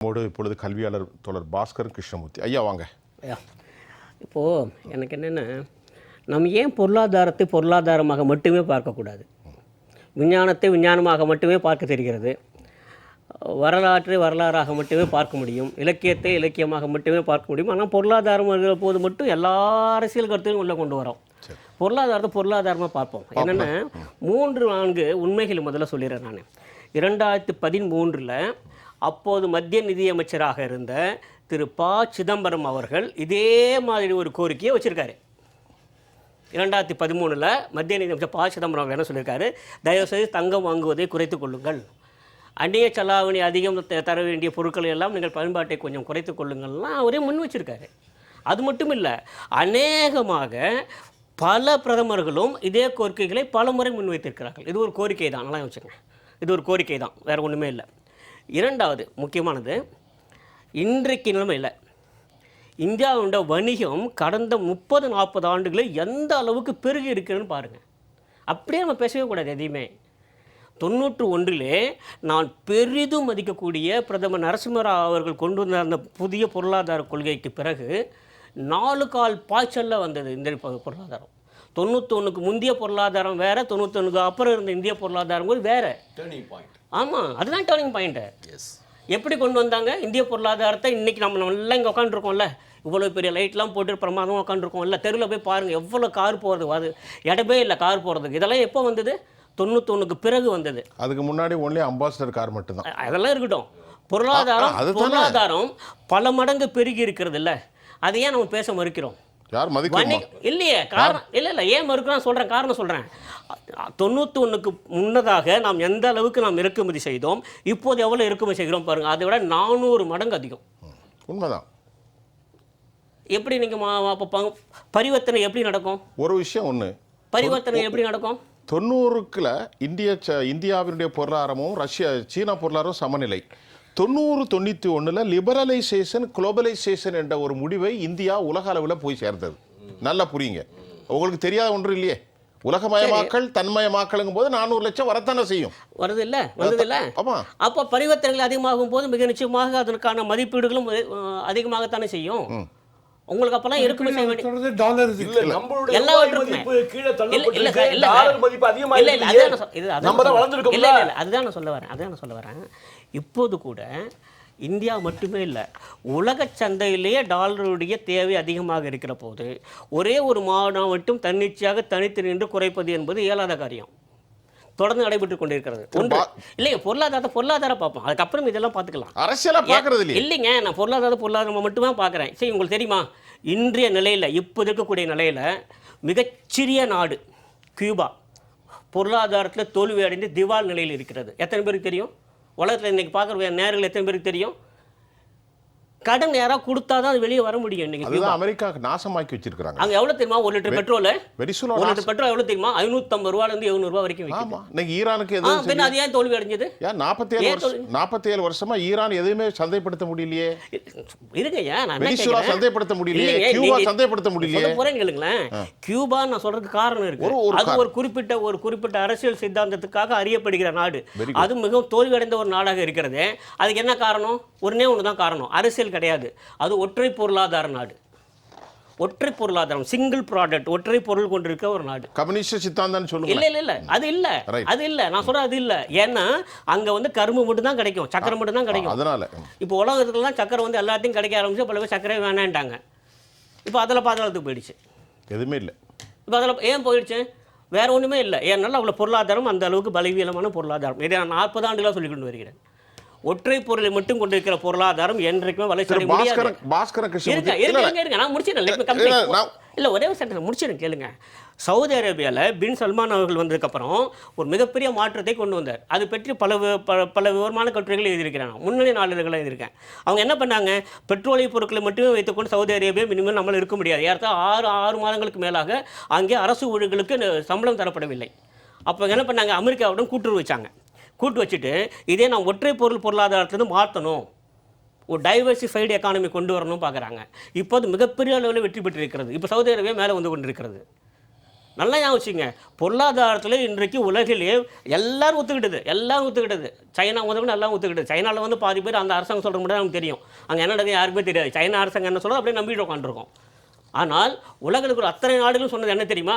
இப்பொழுது கல்வியாளர் தோழர் பாஸ்கர் கிருஷ்ணமூர்த்தி ஐயா வாங்க. இப்போது எனக்கு என்னென்னா, நம்ம ஏன் பொருளாதாரத்தை பொருளாதாரமாக மட்டுமே பார்க்கக்கூடாது? விஞ்ஞானத்தை விஞ்ஞானமாக மட்டுமே பார்க்க தெரிகிறது, வரலாற்றை வரலாறாக மட்டுமே பார்க்க முடியும், இலக்கியத்தை இலக்கியமாக மட்டுமே பார்க்க முடியும். ஆனால் பொருளாதாரம் இருக்கிற போது மட்டும் எல்லா அரசியல் கருத்தையும் உள்ளே கொண்டு வரோம். பொருளாதாரத்தை பொருளாதாரமாக பார்ப்போம். என்னென்னா 3-4 உண்மைகள் முதல்ல சொல்லிடுறேன் நான். 2013 அப்போது மத்திய நிதியமைச்சராக இருந்த திரு ப. சிதம்பரம் அவர்கள் இதே மாதிரி ஒரு கோரிக்கையை வச்சுருக்காரு. 2013 மத்திய நிதியமைச்சர் ப. சிதம்பரம் அவர்கள் என்ன சொல்லியிருக்காரு, தயவுசெய்து தங்கம் வாங்குவதை குறைத்து கொள்ளுங்கள், அந்நிய செலாவணி அதிகம் தர வேண்டிய பொருட்களை எல்லாம் நீங்கள் பயன்பாட்டை கொஞ்சம் குறைத்து கொள்ளுங்கள்லாம் அவரே முன் வச்சுருக்காரு. அது மட்டும் இல்லை, அநேகமாக பல பிரதமர்களும் இதே கோரிக்கைகளை பல முறை முன்வைத்திருக்கிறார்கள். இது ஒரு கோரிக்கை தான், நல்லா வச்சுக்கோங்க, இது ஒரு கோரிக்கை தான், வேறு ஒன்றுமே இல்லை. இரண்டாவது முக்கியமானது, இன்றைக்கு நிலைமையில் இந்தியாவோட வணிகம் கடந்த 30-40 ஆண்டுகளில் எந்த அளவுக்கு பெருகி இருக்குன்னு பாருங்கள். அப்படியே நம்ம பேசவே கூடாது எதையுமே. 91 நான் பெரிதும் மதிக்கக்கூடிய பிரதமர் நரசிம்மராவ் அவர்கள் கொண்டு வந்த அந்த புதிய பொருளாதார கொள்கைக்கு பிறகு 4 கால் பாய்ச்சலில் வந்தது இந்த பொருளாதாரம். 91க்கு முந்தைய பொருளாதாரம் வேறு, 91க்கு அப்புறம் இருந்த இந்திய பொருளாதாரம் வேறு. ஆமாம், அதுதான் டேர்னிங் பாயிண்ட்டு. எப்படி கொண்டு வந்தாங்க இந்திய பொருளாதாரத்தை? இன்றைக்கி நம்ம நல்லா இங்கே உட்காந்துருக்கோம்ல, இவ்வளோ பெரிய லைட்லாம் போட்டு பிரமாதமாக உட்காந்துருக்கோம் இல்லை, தெருவில் போய் பாருங்கள் எவ்வளோ கார் போகிறது, அது இடமே இல்லை கார் போகிறதுக்கு. இதெல்லாம் எப்போ வந்தது? 91க்கு பிறகு வந்தது. அதுக்கு முன்னாடி ஒன்லி அம்பாசிடர் கார் மட்டும்தான். அதெல்லாம் இருக்கட்டும், பொருளாதாரம் பல மடங்கு பெருகி இருக்கிறது இல்லை, அதை ஏன் நம்ம பேச மறுக்கிறோம்? யார் மதிக்கணும் இல்லையே? காரணம் இல்லை ஏன் மறுக்கிறோம் சொல்கிறேன், காரணம் சொல்கிறேன். 91க்கு முன்னதாக நாம் எந்த அளவுக்கு நாம் இறக்குமதி செய்தோம், இப்போது எவ்வளோ இறக்குமதி செய்கிறோம் பாருங்கள், அதை விட 400 மடங்கு அதிகம். உண்மைதான். எப்படி நீங்கள் அப்போ பரிவர்த்தனை எப்படி நடக்கும்? ஒரு விஷயம் ஒன்று, பரிவர்த்தனை எப்படி நடக்கும்? 90க்குள்ள இந்தியாவினுடைய பொருளாதாரமும் சீனா பொருளாதாரம் சமநிலை. 90-91 லிபரலைசேஷன் குளோபலைசேஷன் என்ற ஒரு முடிவை இந்தியா உலக அளவில் போய் சேர்ந்தது. நல்லா புரியுங்க, உங்களுக்கு தெரியாத ஒன்று இல்லையே. உலகமயமாக்கல் தன்மயமாக்கலுங்கும் போது 400 லட்சம் வரத்தானே செய்யும். வருது இல்லை, வருது இல்லை. ஆமாம், அப்போ பரிவர்த்தனைகள் அதிகமாகும் போது மிக நிச்சயமாக அதற்கான மதிப்பீடுகளும் அதிகமாகத்தானே செய்யும். உங்களுக்கு அப்பெல்லாம் இறக்குமதி செய்ய வேண்டிய அதுதான் நான் சொல்ல வரேன். இப்போது கூட இந்தியா மட்டுமே இல்லை, உலக சந்தையிலேயே டாலருடைய தேவை அதிகமாக இருக்கிற போது ஒரே ஒரு மாநிலம் மட்டும் தன்னிச்சையாக தனித்து நின்று குறைப்பது என்பது இயலாத காரியம். தொடர்ந்து நடைபெற்று கொண்டிருக்கிறது. இல்லைங்க, பொருளாதாரம் பார்ப்போம், அதுக்கப்புறம் இதெல்லாம் பார்த்துக்கலாம். அரசியலாக பார்க்கறது இல்லைங்க, நான் பொருளாதாரம் மட்டுமே பார்க்குறேன். சரி, உங்களுக்கு தெரியுமா இன்றைய நிலையில், இப்போ இருக்கக்கூடிய நிலையில் மிகச்சிறிய நாடு கியூபா பொருளாதாரத்தில் தோல்வி அடைந்து திவால் நிலையில் இருக்கிறது. எத்தனை பேருக்கு தெரியும்? உலகத்தில் இன்றைக்கி பார்க்குற நேரில் எத்தனை பேருக்கு தெரியும்? கடன் யாராவது கொடுத்தா தான் அது வெளியே வர முடியும். இன்னைக்கு அமெரிக்கா நாசமாக்கி வச்சிருக்காங்க. அங்கே எவ்வளோ தெரியுமா? 1 லிட்டர் பெட்ரோல், 1 லிட்டர் பெட்ரோல் எவ்வளோ தெரியுமா? 550 ரூபாயிலிருந்து 700 ரூபா வரைக்கும் விற்கும். இன்னைக்கு ஈரானுக்கு அது ஏன் தோல்வி அடைஞ்சது? 47 வருஷமா ஈரான் எதுவுமே சந்தைப்படுத்த முடியலையே. இருங்கய்யா, நான் சந்தைப்படுத்த முடியலையே, கியூபா சந்தைப்படுத்த முடியலையே. போறேன் கேளுங்களேன். கியூபா நான் சொல்றதுக்கு காரணம் இருக்கு. அது ஒரு குறிப்பிட்ட அரசியல் சித்தாந்தத்துக்காக அறியப்படுகிற நாடு. அது மிகவும் தோல்வி அடைந்த ஒரு நாடாக இருக்கிறது. அதுக்கு என்ன காரணம்? ஒன்னே ஒன்று தான் காரணம், அரசியல் கிடையாது. அது ஒற்றை பொருளாதார நாடு. ஒற்றை பொருளாதாரம், சிங்கிள் ப்ராடக்ட், ஒற்றை பொருள் கொண்டிருக்க ஒரு நாடு. கம்யூனிஸ்ட் சித்தாந்தம் சொல்லுங்க. இல்ல அது இல்ல நான் சொல்றேன், அது இல்ல. ஏன்னா அங்க கரும்பு மட்டும் தான் கிடைக்கும், சக்கரை மட்டும் தான் கிடைக்கும். அதனால இப்போ உலகத்துக்குலாம் சக்கரை எல்லாத்தையும் கிடைக்க ஆரம்பிச்சு, பல பேர் சக்கரை வேணான்ட்டாங்க. இப்போ அதில் பாதாளத்துக்கு போயிடுச்சு, எதுவுமே இல்லை. இப்போ அதில் ஏன் போயிடுச்சு? வேற ஒன்றுமே இல்லை. ஏன்னால அவ்வளோ பொருளாதாரம் அந்த அளவுக்கு பலவீனமான பொருளாதாரம். இதை நான் 40 ஆண்டுகளாக சொல்லிக் கொண்டு வருகிறேன். ஒற்றை பொருளை மட்டும் கொண்டிருக்கிற பொருளாதாரம் என்றைக்குமே வளர்ச்சி அடைய முடியாது. நான் முடிச்சிடறேன். இல்லை, ஒரே ஒரு சென்டென்ஸ் முடிச்சிடறேன் கேளுங்க. சவுதி அரேபியாவில் பின் சல்மான் அவர்கள் வந்ததுக்கப்புறம் ஒரு மிகப்பெரிய மாற்றத்தை கொண்டு வந்தார். அது பற்றி பல விவரமான கட்டுரைகள் எழுதியிருக்கிறாங்க, முன்னணி நாளிதழ்களை எழுதியிருக்கேன். அவங்க என்ன பண்ணாங்க, பெட்ரோலிய பொருட்களை மட்டுமே வைத்துக்கொண்டு சவுதி அரேபியா மினிமம் நம்மளால் இருக்க முடியாது. ஏற்கனவே 6 மாதங்களுக்கு மேலாக அங்கே அரசு ஊழியர்களுக்கு சம்பளம் தரப்படவில்லை. அப்போ என்ன பண்ணாங்க, அமெரிக்காவுடன் கூட்டுறவு வச்சாங்க. கூட்டு வச்சுட்டு இதே நான் ஒற்றை பொருளாதாரத்துலேருந்து மாற்றணும், ஒரு டைவர்சிஃபைடு எக்கானமி கொண்டு வரணும்னு பார்க்குறாங்க. இப்போது மிகப்பெரிய அளவில் வெற்றி பெற்றிருக்கிறது. இப்போ சவுதி அரேபியா மேலே வந்து கொண்டிருக்கிறது. நல்லா ஞாபகம் வச்சுங்க. பொருளாதாரத்தில் இன்றைக்கு உலகிலே எல்லாரும் ஒத்துக்கிட்டது. சைனா முதல்ல எல்லாம் ஒத்துக்கிட்டது. சைனாவில் வந்து பாதி பேர் அந்த அரசாங்கம் சொல்கிற மட்டும் நமக்கு தெரியும். அங்கே என்ன நடக்குது யாருக்குமே தெரியாது. சைனா அரசாங்கம் என்ன சொல்கிறோம் அப்படியே நம்பிட்டு உட்காந்துருக்கோம். ஆனால் உலகில் அத்தனை நாடுகளும் சொன்னது என்ன தெரியுமா?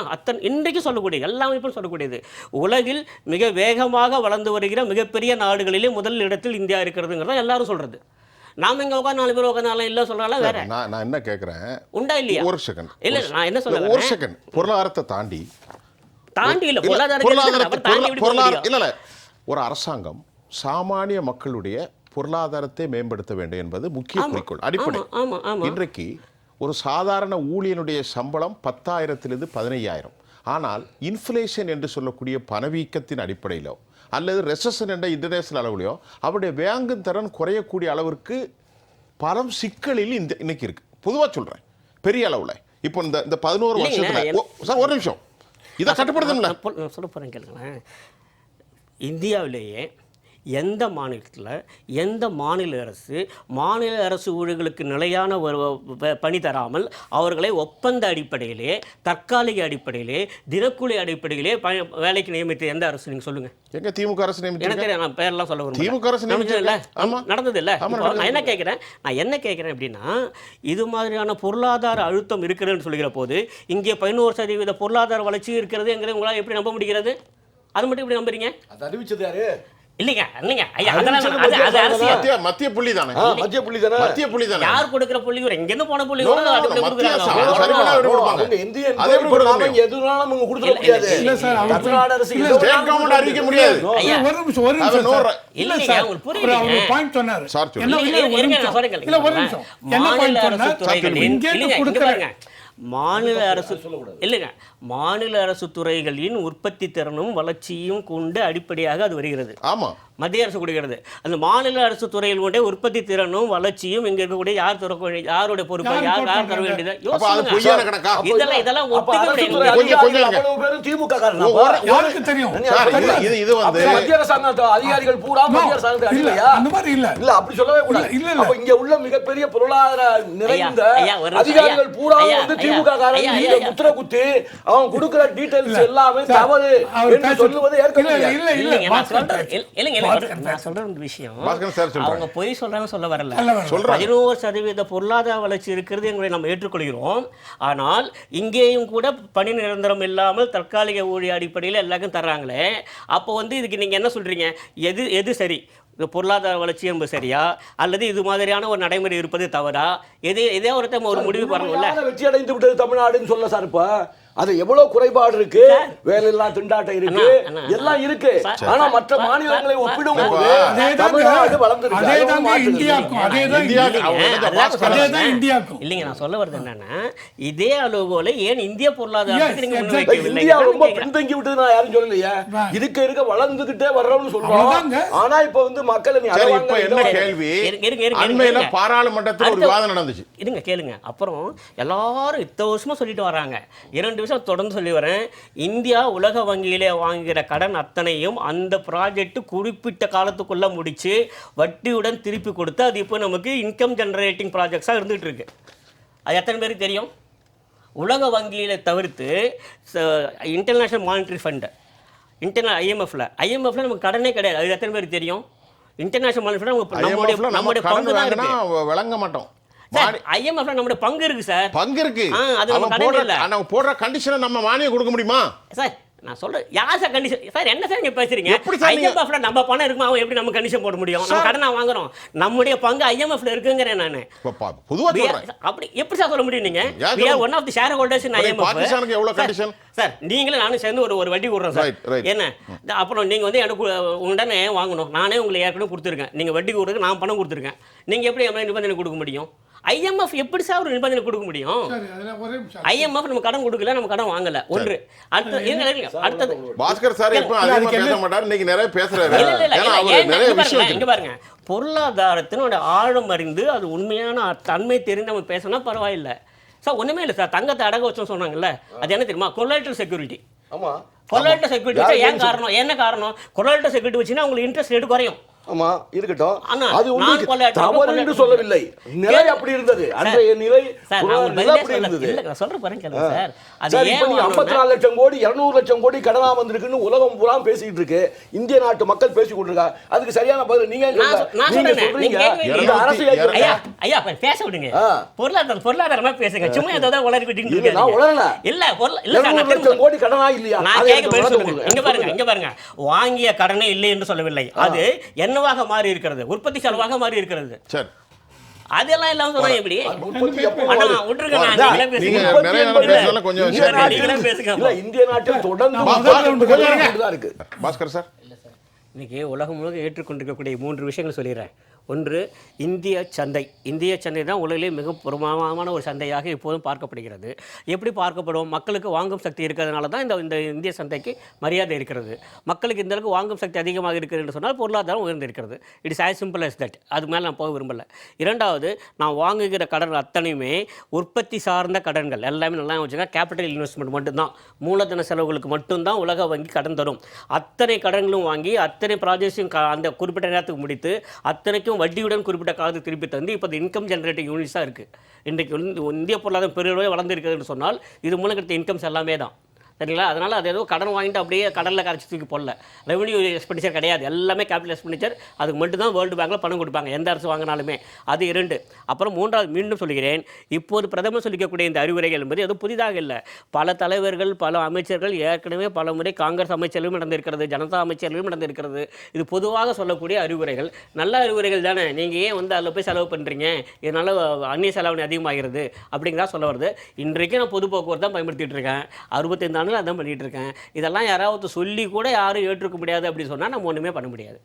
இன்றைக்கு சொல்லக்கூடியது எல்லா அமைப்பும் சொல்லக்கூடியது, உலகில் மிக வேகமாக வளர்ந்து வருகிற மிகப்பெரிய நாடுகளிலே முதல் இடத்தில் இந்தியா இருக்கிறதுங்கிறத எல்லாரும் சொல்கிறது. நாம இங்கே உட்காந்து 4 பேர் உட்காந்து இல்லை சொல்லலாம். வேற நான் என்ன கேட்குறேன், உண்டா இல்லையா? ஒரு செகண்ட் இல்லை, நான் என்ன சொல்ல ஒரு செகண்ட், பொருளாதாரத்தை தாண்டி இல்லை பொருளாதாரம் இல்லை ஒரு அரசாங்கம் சாமானிய மக்களுடைய பொருளாதாரத்தை மேம்படுத்த வேண்டும் என்பது முக்கிய குறிக்கோள், அடிப்படை. இன்றைக்கு ஒரு சாதாரண ஊழியனுடைய சம்பளம் 10,000 15,000. ஆனால் இன்ஃப்ளேஷன் என்று சொல்லக்கூடிய பணவீக்கத்தின் அடிப்படையிலோ அல்லது ரெசஷன் என்ற இன்டர்நேஷனல் அளவுலையோ அவருடைய வாங்கும் திறன் குறையக்கூடிய அளவிற்கு பல சிக்கலில் இன்னைக்கு இருக்கு. பொதுவாக சொல்றேன், பெரிய அளவில். இப்போ இந்த 11 வருஷத்துல சார் ஒரு நிமிஷம் இதை கட்டுப்படுத்தணும்ல சொல்ல போகிறேன் கேளுங்களேன். இந்தியாவிலேயே எந்த மாநிலத்தில் எந்த மாநில அரசு ஊழியர்களுக்கு நிலையான பணி தராமல் அவர்களை ஒப்பந்த அடிப்படையிலே, தற்காலிக அடிப்படையிலே, தினக்கூலி அடிப்படையிலே வேலைக்கு நியமித்த எந்த அரசு நீங்கள் சொல்லுங்கள்? எங்க திமுக அரசு நியமித்து? எனக்கு தெரியும், நான் பேரெல்லாம் சொல்ல வருவேன். திமுக அரசு நடந்தது இல்லை. நான் என்ன கேட்குறேன் அப்படின்னா, இது மாதிரியான பொருளாதார அழுத்தம் இருக்கிறதுன்னு சொல்லுகிற போது இங்கே 11% பொருளாதார வளர்ச்சி இருக்கிறதுங்கிறது உங்களால் எப்படி நம்ப முடிகிறது? அது மட்டும் எப்படி நம்புறீங்க? அது அறிவிச்சது யாரு? இல்லைங்க ஐயா, அதெல்லாம் மத்திய புள்ளி தானே. யார் கொடுக்கிற புள்ளி? எங்க இருந்து போன புள்ளி? அறிவிக்க முடியாது. மாநில அரசு இல்லைங்க, மாநில அரசு துறைகளின் உற்பத்தி திறனும் வளர்ச்சியும் கொண்டு அடிப்படையாக அது வருகிறது. ஆமா, மத்திய அரசு கொடுக்கிறது. அந்த மாநில அரசு துறையில் கொண்டே உற்பத்தி திறனும் வளர்ச்சியும் இங்க இருக்கக்கூடிய யாருடைய பொறுப்பு, யார் தர வேண்டியது? இதெல்லாம் அதிகாரிகள் பூரா மத்திய அப்படி சொல்லவே கூடாது. இங்க உள்ள மிகப்பெரிய பொருளாதார நிறைந்த அதிகாரிகள் பூரா திமுக காரன் முத்திர குத்தி அவன் கொடுக்கிற டீடைல்ஸ் எல்லாமே தவறு என்று சொல்லுவது ஏற்க நான் சொல்ற ஒரு விஷயம், அவங்க பொய் சொல்றாங்க சொல்ல வரல. 11% பொருளாதார வளர்ச்சி இருக்கிறது எங்களை நம்ம ஏற்றுக்கொள்கிறோம். ஆனால் இங்கேயும் கூட பணி நிரந்தரம் இல்லாமல் தற்காலிக ஊழிய அடிப்படையில் எல்லாருக்கும் தர்றாங்களே. அப்போ வந்து இதுக்கு நீங்க என்ன சொல்றீங்க? எது சரி? பொருளாதார வளர்ச்சி என்பது சரியா, அல்லது இது மாதிரியான ஒரு நடைமுறை இருப்பது தவறா? இதே ஒரு முடிவு வரணும்ல. வெற்றி அடைந்து விட்டது தமிழ்நாடுன்னு சொல்ல சார். இப்ப அது எவ்வளவு குறைபாடு இருக்கு, வேலையெல்லாம் திண்டாட்டம் இருக்கு, எல்லாம் இருக்கு. ஆனா மற்ற மாநிலங்களை ஒப்பிடும்போது தமிழ்நாடு வளர்ந்துருக்கு. இல்லைங்க, நான் சொல்ல வருது என்னன்னா, இதே அளவுகோலை ஏன் இந்திய பொருளாதாரத்துக்கு நீங்க முன்வைக்கவில்லை? இந்தியா ரொம்ப பின்தங்கி விட்டது நான் யாரும் சொல்லலையே. இருக்க வளர்ந்துகிட்டே வர்றோம்னு சொல்றோம். ஆனா இப்ப வந்து மக்கள் இப்ப என்ன கேள்வி, அண்மையில பாராளுமன்றத்தில் ஒரு விவாதம் நடந்துச்சு. இருங்க கேளுங்க. அப்புறம் எல்லாரும் இத்தனை வருஷமா சொல்லிட்டு வராங்க. 2 விஷயம் தொடர்ந்து சொல்லி வரேன். இந்தியா உலக வங்கியிலே வாங்குகிற கடன் அத்தனையும் அந்த ப்ராஜெக்ட் குறிப்பிட்ட காலத்துக்குள்ள முடிச்சு வட்டியுடன் திருப்பி கொடுத்து அது இப்போ நமக்கு இன்கம் ஜெனரேட்டிங் ப்ராஜெக்ட்ஸாக இருந்துகிட்டு இருக்கு. அது எத்தனை பேருக்கு தெரியும்? உலக வங்கியில தவிர்த்து இன்டர்நேஷனல் மானிட்டரி ஃபண்டு, IMFல நமக்கு கடனே கிடையாது. அது எத்தனை பேருக்கு தெரியும்? இன்டர்நேஷனல் மானிட்டரி ஃபண்ட் நம்முடைய பங்கு தான் இருக்கு. விளங்க மாட்டோம். IMFல நம்முடைய பங்கு இருக்கு சார். பங்கு இருக்கு. அவன் போடுற கண்டிஷனை நம்ம மானியம் கொடுக்க முடியுமா சார்? நான் சொல்றேன், யார் சார் கண்டிஷன்? சார் என்ன சார் நீங்க பேசுறீங்க? IMFல நம்ம பணம் இருக்குமா, அவன் எப்படி நம்ம கண்டிஷன் போட முடியும்? நம்ம கடனா வாங்குறோம், நம்முடைய பங்கு IMFல இருக்குங்கறேன் நான். பொதுவா சொல்றேன். அப்படி எப்படி சார் சொல்ல முடியும்? நீங்க we are one of the shareholders in IMF. பாகிஸ்தானுக்கு எவ்வளவு கண்டிஷன் சார்? நீங்களும் நானும் சேர்ந்து ஒரு வட்டி கொடுறோம் சார். என்ன அப்புறம் நீங்க வந்து எனக்கு உடனே வாங்கணும், நானே உங்களுக்கு ஏற்கனவே கொடுத்துருக்கேன். நீங்க வட்டி கொடுக்க நான் பணம் கொடுத்துருக்கேன். நீங்க எப்படி நிபந்தனை கொடுக்க முடியும்? IMF எப்படி சார் ஒரு நிபந்தனை கொடுக்க முடியும்? IMF நம்ம கடன் கொடுக்கல, நம்ம கடன் வாங்கல. ஒன்று. அடுத்தது பாஸ்கர் சார் எப்ப அதிகமா பேச மாட்டாரு, இன்னைக்கு நிறைய பேசுறாரு. ஏன்னா அவர் நிறைய விஷயம் இங்க பாருங்க, பொருளாதாரத்தினோட ஆழம் அறிந்து அது உண்மையான தன்மை தெரிந்து நம்ம பேசினா பரவாயில்லை சார். ஒண்ணுமே இல்லை சார். தங்கத்தை அடக வச்சோம் சொன்னாங்கல்ல, அது என்ன தெரியுமா? Collateral security. ஆமா, கொலாட்ரல் செக்யூரிட்டி. ஏன் காரணம்? என்ன காரணம்? கொலாட்ரல் செக்யூரிட்டி வச்சுன்னா உங்களுக்கு இன்ட்ரெஸ்ட் ரேட் குறையும். ஆமா இருக்கட்டும். ஆனா, அது நான் உங்களுக்கு கொள்ளையடிச்ச தவறு என்று சொல்லவில்லை. நிலை அப்படி இருந்தது. அன்றைய நிலை சார், பொருளாதார நான் நிலை பதிலே அப்படி சொல்ல- இருந்தது. இல்ல, நான் சொல்ற பாருங்க கேளுங்க சார். அது சார், ஏன் இப்ப நீ வாங்கணும்னா- 54 லட்சம் கோடி 200 லட்சம் கோடி கடனா வந்திருக்குன்னு உலகம் பூரா பேசிட்டு இருக்கு. இந்திய நாட்டு மக்கள் பேசி கொண்டிருக்காங்க. அதுக்கு சரியான பதில் நீங்க நான் நீங்க சொல்றேன். சொல்றீங்க. நீங்க கேட்க இந்த அரசியல் ஐயா ஐயா அப்ப பேச விடுங்க. ஆ. பொருளாதாரமா பேசுங்க. சும்மா ஏதோ உளறி விட்டுட்டு இல்ல, நான் இருக்காதீங்க. உளறல. இல்ல இல்ல சார், 200 நான் லட்சம் கோடி கடனா இல்லையா? நான் அதை கேட்க எனக்கு பதில் விளக்கம் சொல்லுங்க. கொடுங்க. இங்க பாருங்க வாங்கிய கடனே இல்லை என்று சொல்லவில்லை. அது என்னவாக மாறி இருக்கிறது, உற்பத்தி செலவாக மாறி இருக்கிறது. சரி, அதெல்லாம் இல்லாம சொன்னா எப்படி? உற்பத்தி எப்போ அண்ணா, வருது? விட்டுருங்க, நான் அதான், நீங்களே பேசுங்க. நீங்க உற்பத்தி நிறைய என்பது பேசுறதுல கொஞ்சம் இந்திய சரி. நாட்டில் நீங்களே பேசுங்க. இல்ல, இந்திய நாட்டில் தொடர்ந்து தான் இருக்கு. பாஸ்கர் சார். இன்னைக்கு உலகம் முழுக்க ஏற்றுக்கொண்டிருக்கக்கூடிய 3 விஷயங்கள் சொல்லிடுறேன். ஒன்று, இந்திய சந்தை. இந்திய சந்தை தான் உலகிலே மிக பிரமாதமான ஒரு சந்தையாக இப்போதும் பார்க்கப்படுகிறது. எப்படி பார்க்கப்படும்? மக்களுக்கு வாங்கும் சக்தி இருக்கிறதுனால தான் இந்த இந்திய சந்தைக்கு மரியாதை இருக்கிறது. மக்களுக்கு இந்த அளவுக்கு வாங்கும் சக்தி அதிகமாக இருக்கிறது என்று சொன்னால் பொருளாதாரம் உயர்ந்திருக்கிறது. It is as simple as that. அது மேலே நான் போக விரும்பலை. இரண்டாவது, நான் வாங்குகிற கடன் அத்தனையுமே உற்பத்தி சார்ந்த கடன்கள். எல்லாமே நல்லா வச்சுக்கோங்க. கேபிட்டல் இன்வெஸ்ட்மெண்ட் மட்டும்தான், மூலதன செலவுகளுக்கு மட்டும்தான் உலக வங்கி கடன் தரும். அத்தனை கடன்களும் வாங்கி அத்தனை ப்ராஜெக்ட்ஸையும் அந்த குறிப்பிட்ட நேரத்துக்கு முடித்து அத்தனைக்கும் வட்டியுடன் குறிப்பிட்ட காலத்துக்கு திருப்பி தந்து இப்போ இன்கம் ஜெனரேட்டிங் யூனிட்ஸாக இருக்குது. இன்றைக்கு இந்திய பொருளாதாரம் பெருளவு வளர்ந்துருக்குதுன்னு சொன்னால் இது மூலம் கிடைத்த இன்கம்ஸ் எல்லாமே தான். சரிங்களா? அதனால் அது ஏதோ கடன் வாங்கிட்டு அப்படியே கடலில் கரைச்சி தூக்கி போடல. ரெவன்யூ எக்ஸ்பெண்டிச்சர் கிடையாது, எல்லாமே கேபிட்டல் எக்ஸ்பெண்டிச்சர். அதுக்கு மட்டும்தான் வேர்ல்டு பேங்கில் பணம் கொடுப்பாங்க, எந்த அரசு வாங்கினாலுமே. அது 2. அப்புறம் 3வது, மீண்டும் சொல்கிறேன், இப்போது பிரதமர் சொல்லிக்கக்கூடிய இந்த அறிவுரைகள் என்பது எதுவும் புதிதாக இல்லை. பல தலைவர்கள், பல அமைச்சர்கள் ஏற்கனவே பல முறை காங்கிரஸ் அமைச்சர்களும் நடந்திருக்கிறது, ஜனதா அமைச்சர்களும் நடந்திருக்கிறது. இது பொதுவாக சொல்லக்கூடிய அறிவுரைகள், நல்ல அறிவுரைகள் தானே. நீங்கள் ஏன் அதில் போய் செலவு பண்ணுறீங்க, இதனால் அந்நிய செலவு அதிகமாகிறது அப்படிங்கிறதா சொல்ல வருது. இன்றைக்கு நான் பொது போக்குவரத்து தான் பயன்படுத்திட்டு இருக்கேன். 65 ஆண்டுகள் அதான் பண்ணிகிட்டு இருக்கேன். இதெல்லாம் யாராவது சொல்லி கூட யாரும் ஏற்றுக்க முடியாது அப்படின்னு சொன்னால் நம்ம ஒன்றுமே பண்ண முடியாது.